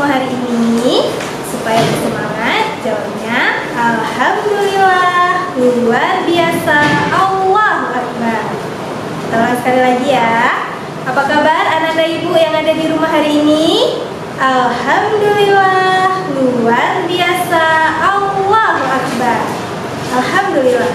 semua hari ini? Supaya bersemangat, jawabnya Alhamdulillah, luar biasa, Allahu Akbar. Kita ulang sekali lagi ya. Apa kabar anak dan ibu yang ada di rumah hari ini? Alhamdulillah, luar biasa, Allahu Akbar. Alhamdulillah.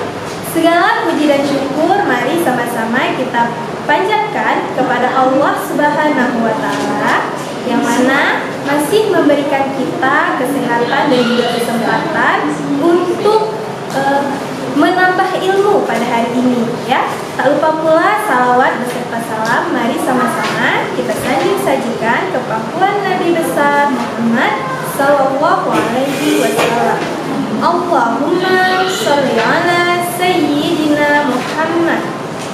Segala puji dan syukur mari sama-sama kita panjatkan kepada Allah Subhanahu wa Ta'ala, yang mana masih memberikan kita kesehatan dan juga kesempatan untuk menambah ilmu pada hari ini ya. Tak lupa pula salawat beserta salam mari sama-sama kita sajikan ke pangkuan Nabi besar Muhammad sallallahu alaihi wasallam. Allahumma sholli ala sayyidina Muhammad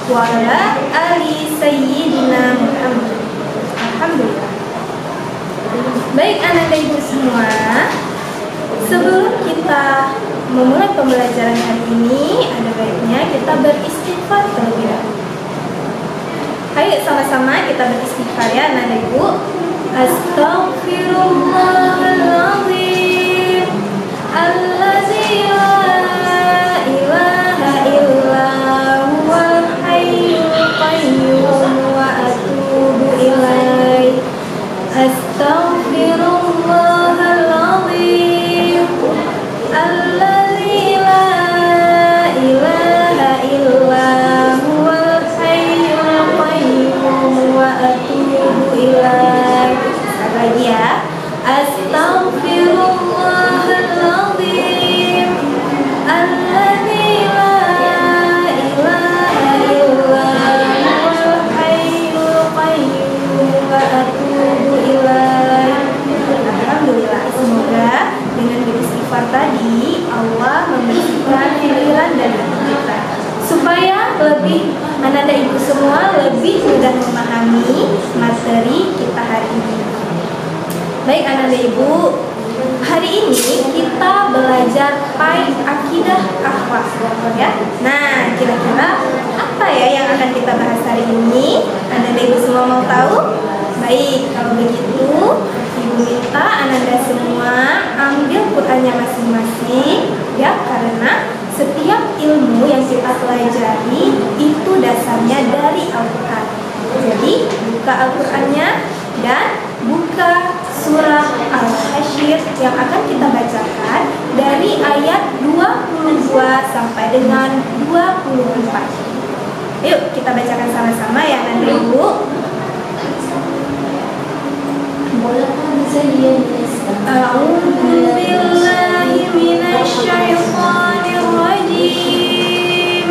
wa ala ali sayyidina Muhammad. Alhamdulillah. Baik anak dan ibu semua, sebelum kita memulai pembelajaran hari ini, ada baiknya kita beristighfar terlebih dahulu. Ayo sama-sama kita beristighfar ya anak dan ibu. Astaghfirullahaladzim Allazi la ilaha illa huwal hayyul qayyum wa atubu ilaih. Astaghfirullahaladzim Allazi la ilaha illa huwal hayyul qayyum wa atubu ilaih. Sekali lagi ya. Astaghfirullahaladzim Allazi la ilaha illa huwal hayyul qayyum wa atubu ilaih. Alhamdulillah, semoga dengan beristighfar tadi Allah membersihkan pikiran dan hati kita, supaya lebih anak dan ibu semua lebih mudah memahami materi kita hari ini. Baik anak dan ibu, hari ini kita belajar akidah akhlak ya. Nah, kira-kira apa ya yang akan kita bahas hari ini? Anak dan ibu semua mau tahu? Baik, kalau begitu ibu minta Ananda semua ambil Qurannya masing-masing ya, karena setiap ilmu yang kita pelajari itu dasarnya dari Al-Quran. Jadi buka Al-Qurannya dan buka surah Al-Hasyr yang akan kita bacakan dari ayat 22 sampai dengan 24. Yuk kita bacakan sama-sama ya nanti ibu. A'udzu billahi minasyaitonir rajim.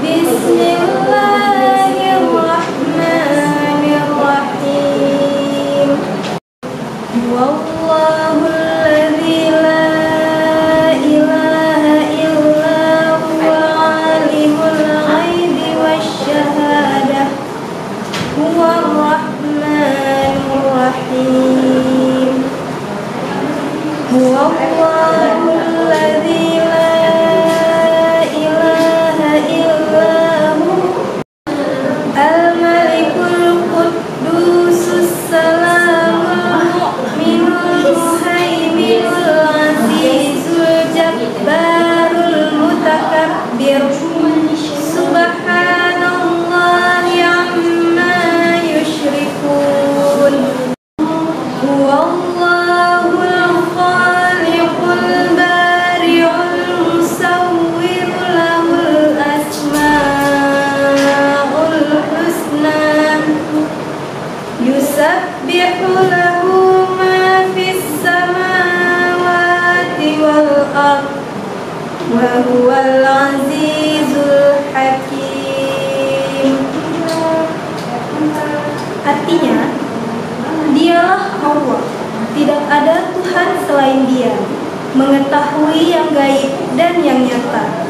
Bismillahirrahmanirrahim. Wallahu alladzi la ilaha illa huwa alimul ghaibi wasyahadah. Huwar rahmanur rahim. Huwallahu alladzi la ilaha illa hu al-malikul quddusus salamul mu'minul muhaiminul azizul jabbarul mutakabbir. Subhanallahi amma yusyrikun. Huwallahul khaliqul bari'ul musawwir lahul asma'ul husna. Yusabbihu lahu ma fis samawati wal ard wa huwal azizul hakim. Artinya, dialah Allah, tidak ada Tuhan selain Dia, mengetahui yang gaib dan yang nyata.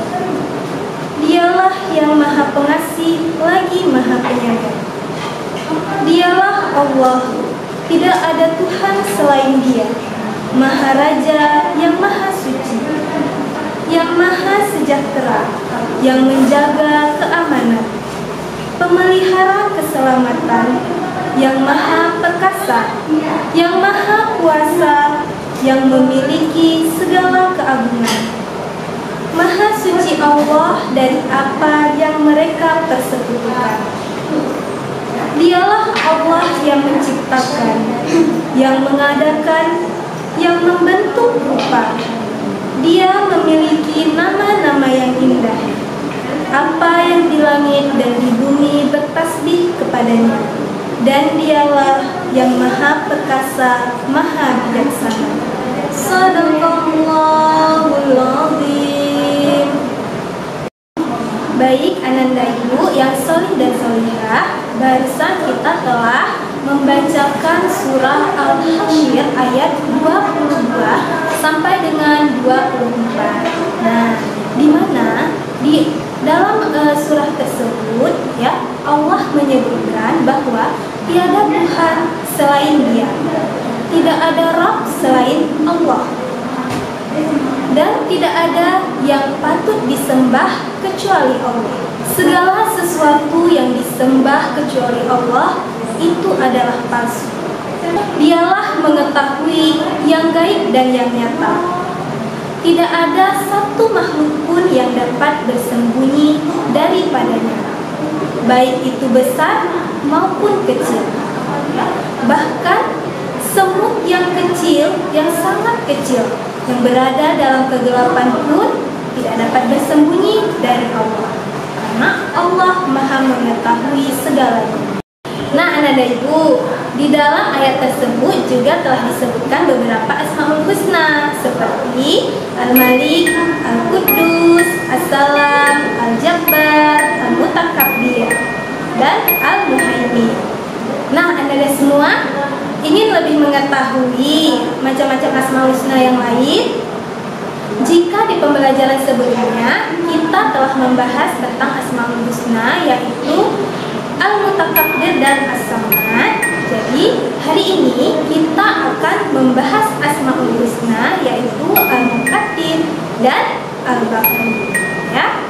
Dialah yang Maha Pengasih lagi Maha Penyayang. Dialah Allah, tidak ada Tuhan selain Dia, Maha Raja yang Maha Suci, yang Maha Sejahtera, yang menjaga keamanan, pemelihara keselamatan, yang Maha Perkasa perkasa, yang maha kuasa, yang memiliki segala keagungan. Maha suci Allah dari apa yang mereka persekutukan. Dialah Allah yang menciptakan, yang mengadakan, yang membentuk rupa. Dia memiliki nama-nama yang indah. Apa yang di langit dan di bumi bertasbih kepadanya. Dan dialah yang maha perkasa, maha bijaksana. Sadaqallahul azim. Baik Ananda Ibu yang solih dan solihah, barusan kita telah membacakan surah Al-Hasyr ayat 22 sampai dengan 24. Nah, di mana di dalam surah tersebut ya Allah menyebutkan bahwa tiada Tuhan selain Dia, tidak ada Rabb selain Allah, dan tidak ada yang patut disembah kecuali Allah. Segala sesuatu yang disembah kecuali Allah itu adalah palsu. Dialah mengetahui yang gaib dan yang nyata. Tidak ada satu makhluk pun yang dapat bersembunyi daripadanya, baik itu besar maupun kecil. Bahkan semut yang kecil, yang sangat kecil, yang berada dalam kegelapan pun tidak dapat bersembunyi dari Allah, karena Allah maha mengetahui segalanya. Nah, Ananda Ibu, di dalam ayat tersebut juga telah disebutkan beberapa Asmaul Husna seperti Al-Malik, Al-Quddus, As-Salam, Al-Jabbar, Al-Mutakabbir, dan Al-Muhaimin. Nah, Ananda semua ingin lebih mengetahui macam-macam Asmaul Husna yang lain? Jika di pembelajaran sebelumnya kita telah membahas tentang Asmaul Husna, yaitu Al-Mutakabbir dan As-Samad. Jadi hari ini kita akan membahas Asmaul Husna, yaitu Al-Muqaddim dan Al-Baqi. Ya.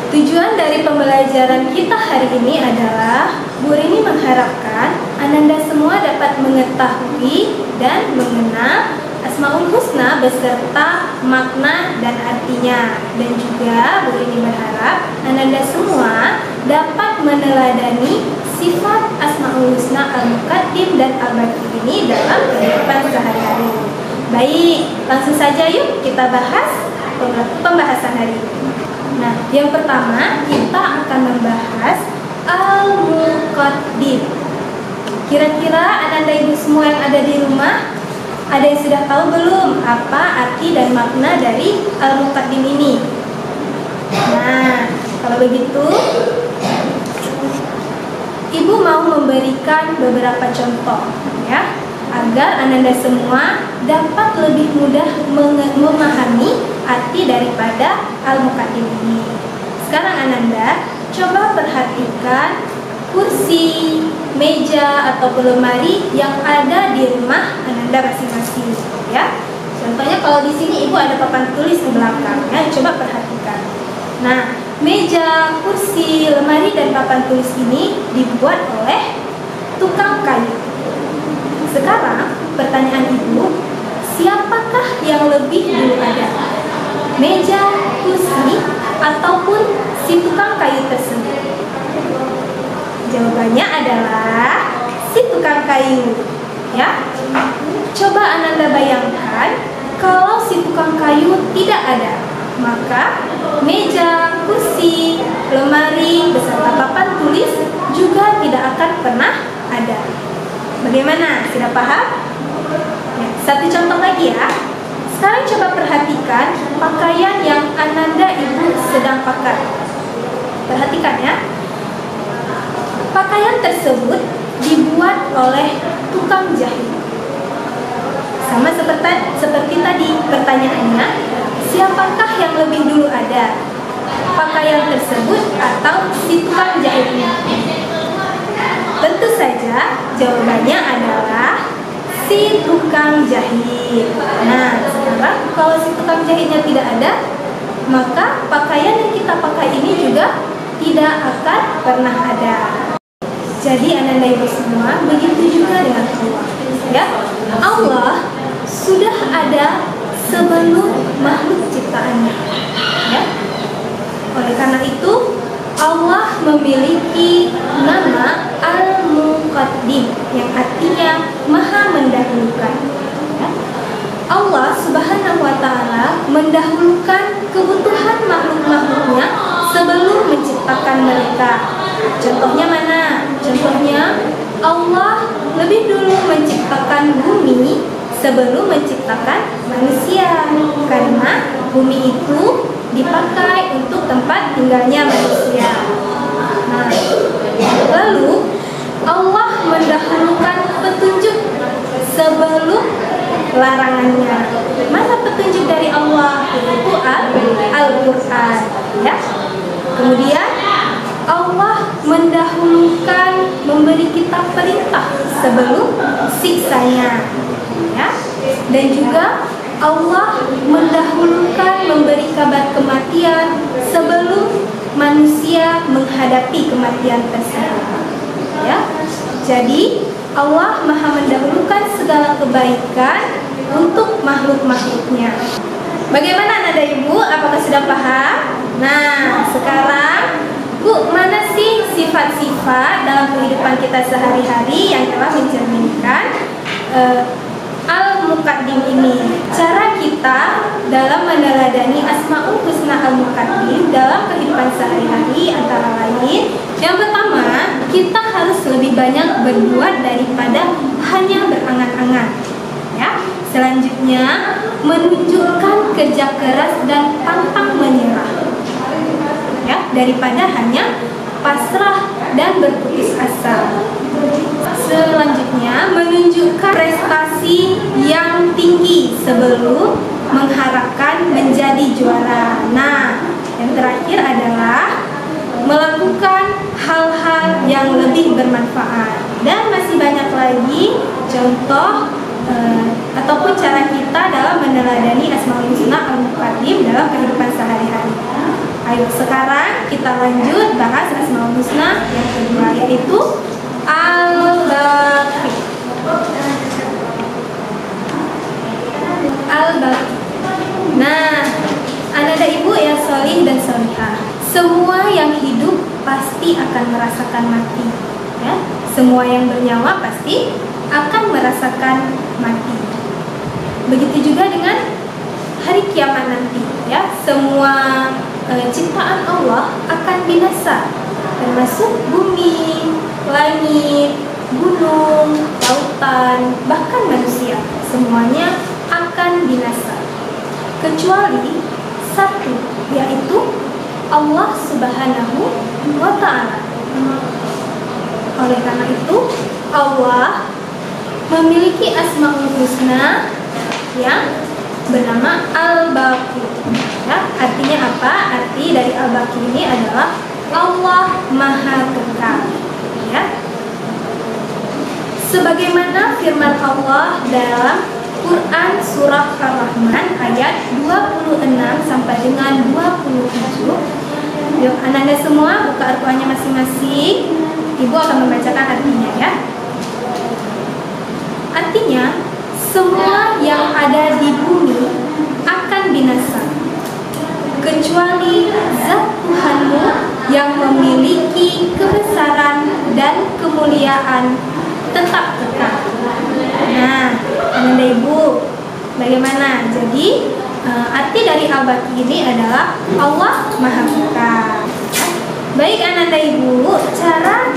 Tujuan dari pembelajaran kita hari ini adalah Bu Rini mengharapkan Ananda semua dapat mengetahui dan mengenal Asmaul Husna beserta makna dan artinya. Dan juga Bu Rini berharap Ananda semua dapat meneladani sifat Asmaul Husna Al-Muqaddim dan Al-Baqi ini dalam kehidupan sehari-hari. Baik, langsung saja yuk kita bahas pembahasan hari ini. Nah, yang pertama kita akan membahas Al-Muqaddim. Kira-kira Ananda Ibu semua yang ada di rumah, ada yang sudah tahu belum apa arti dan makna dari Al-Muqaddim ini? Nah, kalau begitu Ibu mau memberikan beberapa contoh ya, agar Ananda semua dapat lebih mudah memahami arti daripada Al-Muqaddim ini. Sekarang Ananda coba perhatikan kursi, meja atau lemari yang ada di rumah Ananda masing-masing ya. Contohnya kalau di sini Ibu ada papan tulis di belakang ya, coba perhatikan. Nah, meja, kursi, lemari dan papan tulis ini dibuat oleh tukang kayu. Sekarang pertanyaan Ibu, siapakah yang lebih dulu ada? Meja, kursi, ataupun si tukang kayu tersebut? Jawabannya adalah si tukang kayu ya. Coba Ananda bayangkan kalau si tukang kayu tidak ada, maka meja, kursi, lemari beserta papan tulis juga tidak akan pernah ada. Bagaimana? Sudah paham? Ya, satu contoh lagi ya. Sekarang coba perhatikan pakaian yang Ananda Ibu sedang pakai. Perhatikan ya. Pakaian tersebut dibuat oleh tukang jahit. Sama seperti tadi pertanyaannya, siapakah yang lebih dulu ada? Pakaian tersebut atau si tukang jahitnya? Tentu saja jawabannya adalah si tukang jahit. Nah, sekarang kalau si tukang jahitnya tidak ada, maka pakaian yang kita pakai ini juga tidak akan pernah ada. Jadi anak ibu semua, begitu juga dengan Allah. Ya, Allah sudah ada sebelum makhluk ciptaannya. Ya. Oleh karena itu, Allah memiliki nama Al-Muqaddim yang artinya Maha mendahulukan. Ya. Allah Subhanahu wa Ta'ala mendahulukan kebutuhan makhluk-makhluknya sebelum menciptakan mereka. Contohnya mana? Contohnya Allah lebih dulu menciptakan bumi sebelum menciptakan manusia, karena bumi itu dipakai untuk tempat tinggalnya manusia. Nah, lalu Allah mendahulukan petunjuk sebelum larangannya. Mana petunjuk dari Allah? Yaitu Al-Quran. Ya. Kemudian Allah mendahulukan memberi kita perintah sebelum siksanya. Ya. Dan juga Allah mendahulukan memberi kabar kematian sebelum manusia menghadapi kematian tersebut. Ya. Jadi Allah Maha mendahulukan segala kebaikan untuk makhluk-makhluknya. Bagaimana anak dan ibu? Apakah sudah paham? Nah, sekarang Bu, mana sih sifat-sifat dalam kehidupan kita sehari-hari yang telah mencerminkan Al-Muqaddim ini? Cara kita dalam meneladani Asmaul Husna Al-Muqaddim dalam kehidupan sehari-hari antara lain, yang pertama, kita harus lebih banyak berbuat daripada hanya berangan-angan. Ya. Selanjutnya, menunjukkan kerja keras dan pantang menyerah. Ya, daripada hanya pasrah dan berputus asa. Selanjutnya, menunjukkan prestasi yang tinggi sebelum mengharapkan menjadi juara. Nah, yang terakhir adalah melakukan hal-hal yang lebih bermanfaat. Dan masih banyak lagi contoh ataupun cara kita dalam meneladani Asmaul Husna Al-Muqaddim dalam kehidupan sehari-hari. Ayo sekarang kita lanjut bahas Asmaul Husna yang kedua, yaitu Al-Baqi. Al-Baqi. Nah, anak dan ibu yang solih dan solihah, semua yang hidup pasti akan merasakan mati. Ya, semua yang bernyawa pasti akan merasakan mati. Begitu juga dengan hari kiamat nanti. Ya, semua ciptaan Allah akan binasa, termasuk bumi, langit, gunung, lautan, bahkan manusia. Semuanya akan binasa, kecuali satu, yaitu Allah Subhanahu wa Ta'ala. Oleh karena itu, Allah memiliki Asmaul Husna yang bernama Al-Baqi. Ya, artinya apa? Arti dari Al-Baqi ini adalah Allah Maha Kekal. Ya. Sebagaimana firman Allah dalam Quran surah Ar-Rahman ayat 26 sampai dengan 27. Yuk, anak-anak semua buka Al-Qurannya masing-masing. Ibu akan membacakan artinya ya. Artinya, semua yang ada di bumi akan binasa, kecuali Zat Tuhanmu yang memiliki kebesaran dan kemuliaan tetap kekal. Nah, anak ibu, bagaimana? Jadi, arti dari Al-Baqi ini adalah Allah Maha Kekal. Baik anak dan ibu, cara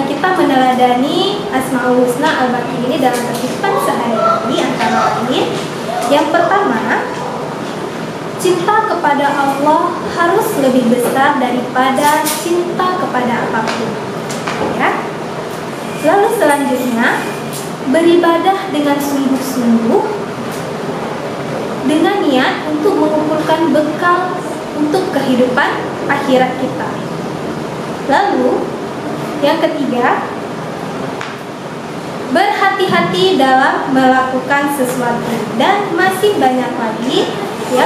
kita meneladani Asmaul Husna Al-Baqi ini dalam kehidupan sehari-hari antara lain, yang pertama, cinta kepada Allah harus lebih besar daripada cinta kepada apapun. Ya. Lalu selanjutnya, beribadah dengan sungguh-sungguh dengan niat untuk mengumpulkan bekal untuk kehidupan akhirat kita. Lalu, yang ketiga, berhati-hati dalam melakukan sesuatu. Dan masih banyak lagi ya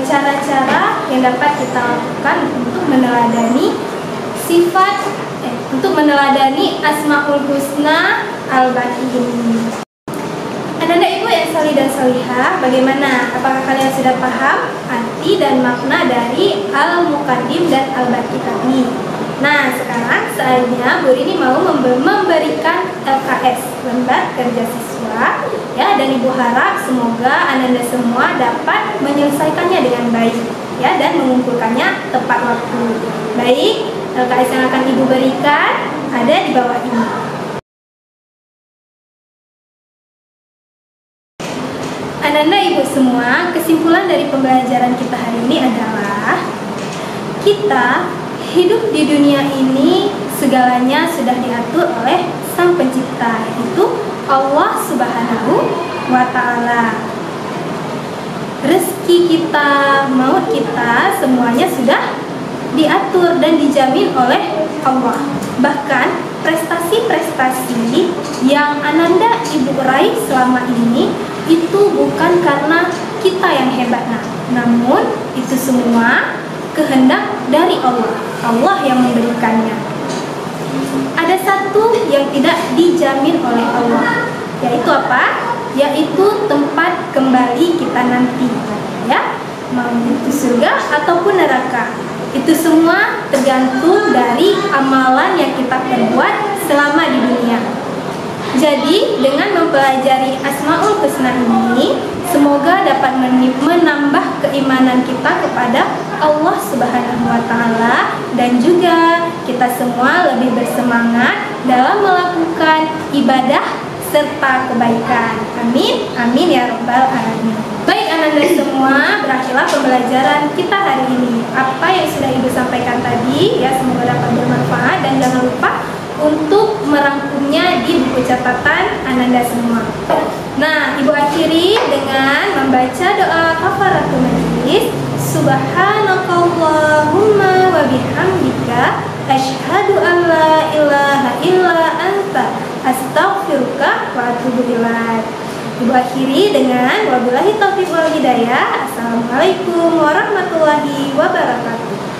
cara-cara yang dapat kita lakukan untuk meneladani sifat untuk meneladani Asmaul Husna Al-Baqi ini. Anak-anak ibu yang salih dan salihah, bagaimana? Apakah kalian sudah paham arti dan makna dari Al-Muqaddim dan Al-Baqi tadi? Nah, sekarang saatnya Bu Rini mau memberikan LKS, lembar kerja siswa, ya, dan Ibu harap semoga anak-anak semua dapat menyelesaikannya dengan baik, ya, dan mengumpulkannya tepat waktu. Baik, LKS yang akan Ibu berikan ada di bawah ini. Anak-anak ibu semua, kesimpulan dari pembelajaran kita hari ini adalah kita hidup di dunia ini segalanya sudah diatur oleh Sang Pencipta, yaitu Allah Subhanahu wa Ta'ala. Rezeki kita, maut kita, semuanya sudah diatur dan dijamin oleh Allah. Bahkan prestasi-prestasi yang Ananda ibu raih selama ini itu bukan karena kita yang hebat, namun itu semua kehendak dari Allah. Allah yang memberikannya. Ada satu yang tidak dijamin oleh Allah, yaitu apa? Yaitu tempat kembali kita nanti, ya, mau itu surga ataupun neraka. Itu semua tergantung dari amalan yang kita perbuat selama di dunia. Jadi dengan mempelajari Asmaul Husna ini, semoga dapat menambah keimanan kita kepada Allah Subhanahu wa Ta'ala, dan juga kita semua lebih bersemangat dalam melakukan ibadah serta kebaikan. Amin, amin ya rabbal alamin. Baik anak-anak semua, berakhirlah pembelajaran kita hari ini. Apa yang sudah Ibu sampaikan tadi, ya, semoga dapat bermanfaat, dan jangan lupa untuk merangkumnya di buku catatan Ananda semua. Nah, Ibu akhiri dengan membaca doa kafaratul majlis. Subhanakallahumma wa bihamdika asyhadu an la ilaha illa anta astaghfiruka wa atubu ilaik. Ibu akhiri dengan wabillahi taufiq wal hidayah. Assalamualaikum warahmatullahi wabarakatuh.